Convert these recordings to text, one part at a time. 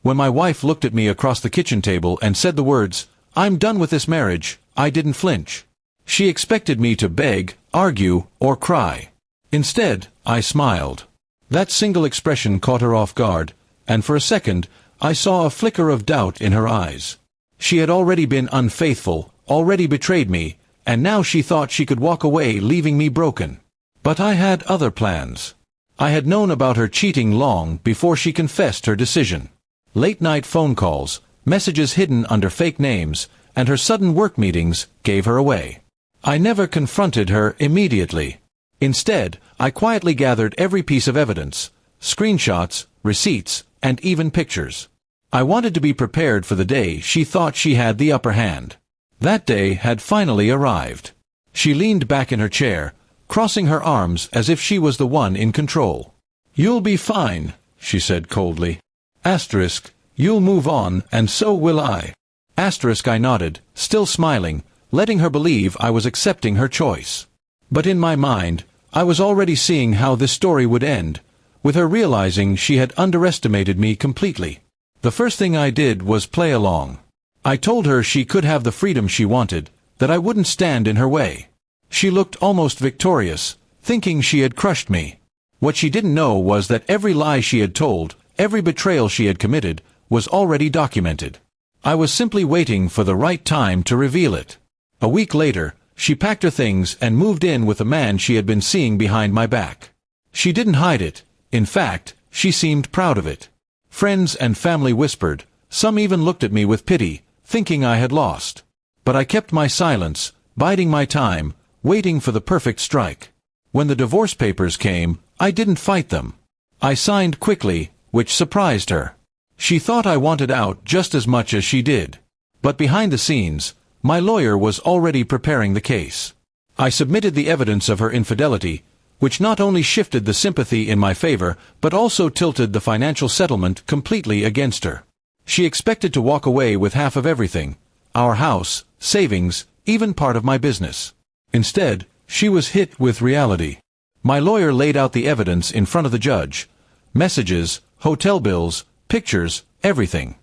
When my wife looked at me across the kitchen table and said the words, "I'm done with this marriage," I didn't flinch. She expected me to beg, argue, or cry. Instead, I smiled. That single expression caught her off guard, and for a second, I saw a flicker of doubt in her eyes. She had already been unfaithful, already betrayed me, and now she thought she could walk away leaving me broken. But I had other plans. I had known about her cheating long before she confessed her decision. Late-night phone calls, messages hidden under fake names, and her sudden work meetings gave her away. I never confronted her immediately. Instead, I quietly gathered every piece of evidence, screenshots, receipts, and even pictures. I wanted to be prepared for the day she thought she had the upper hand. That day had finally arrived. She leaned back in her chair, crossing her arms as if she was the one in control. "You'll be fine," she said coldly. Asterisk, "You'll move on, and so will I." Asterisk, I nodded, still smiling, letting her believe I was accepting her choice. But in my mind, I was already seeing how this story would end, with her realizing she had underestimated me completely. The first thing I did was play along. I told her she could have the freedom she wanted, that I wouldn't stand in her way. She looked almost victorious, thinking she had crushed me. What she didn't know was that every lie she had told, every betrayal she had committed, was already documented. I was simply waiting for the right time to reveal it. A week later, she packed her things and moved in with a man she had been seeing behind my back. She didn't hide it. In fact, she seemed proud of it. Friends and family whispered, some even looked at me with pity, thinking I had lost. But I kept my silence, biding my time, waiting for the perfect strike. When the divorce papers came, I didn't fight them. I signed quickly, which surprised her. She thought I wanted out just as much as she did. But behind the scenes, my lawyer was already preparing the case. I submitted the evidence of her infidelity, which not only shifted the sympathy in my favor, but also tilted the financial settlement completely against her. She expected to walk away with half of everything, our house, savings, even part of my business. Instead, she was hit with reality. My lawyer laid out the evidence in front of the judge. Messages, hotel bills, pictures, everything.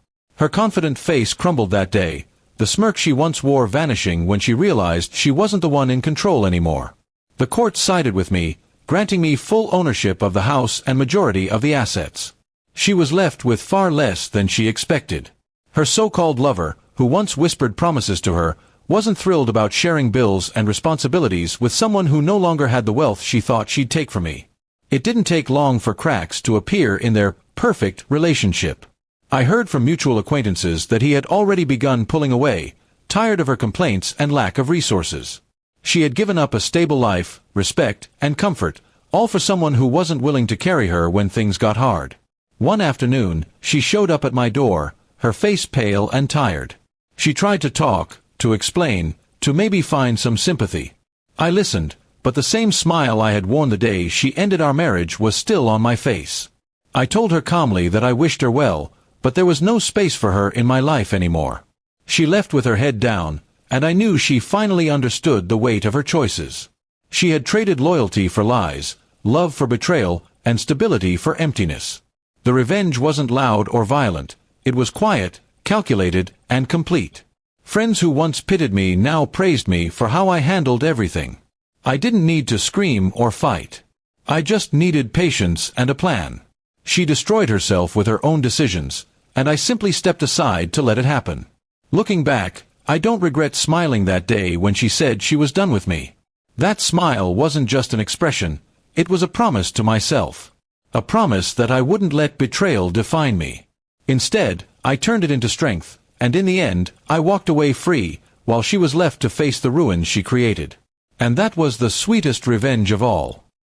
Her confident face crumbled that day, the smirk she once wore vanishing when she realized she wasn't the one in control anymore. The court sided with me, granting me full ownership of the house and majority of the assets. She was left with far less than she expected. Her so-called lover, who once whispered promises to her, wasn't thrilled about sharing bills and responsibilities with someone who no longer had the wealth she thought she'd take from me. It didn't take long for cracks to appear in their perfect relationship. I heard from mutual acquaintances that he had already begun pulling away, tired of her complaints and lack of resources. She had given up a stable life, respect, and comfort, all for someone who wasn't willing to carry her when things got hard. One afternoon, she showed up at my door, her face pale and tired. She tried to talk, to explain, to maybe find some sympathy. I listened, but the same smile I had worn the day she ended our marriage was still on my face. I told her calmly that I wished her well, but there was no space for her in my life anymore. She left with her head down, and I knew she finally understood the weight of her choices. She had traded loyalty for lies, love for betrayal, and stability for emptiness. The revenge wasn't loud or violent. It was quiet, calculated, and complete. Friends who once pitied me now praised me for how I handled everything. I didn't need to scream or fight. I just needed patience and a plan. She destroyed herself with her own decisions, and I simply stepped aside to let it happen. Looking back, I don't regret smiling that day when she said she was done with me. That smile wasn't just an expression, it was a promise to myself. A promise that I wouldn't let betrayal define me. Instead, I turned it into strength, and in the end, I walked away free, while she was left to face the ruins she created. And that was the sweetest revenge of all.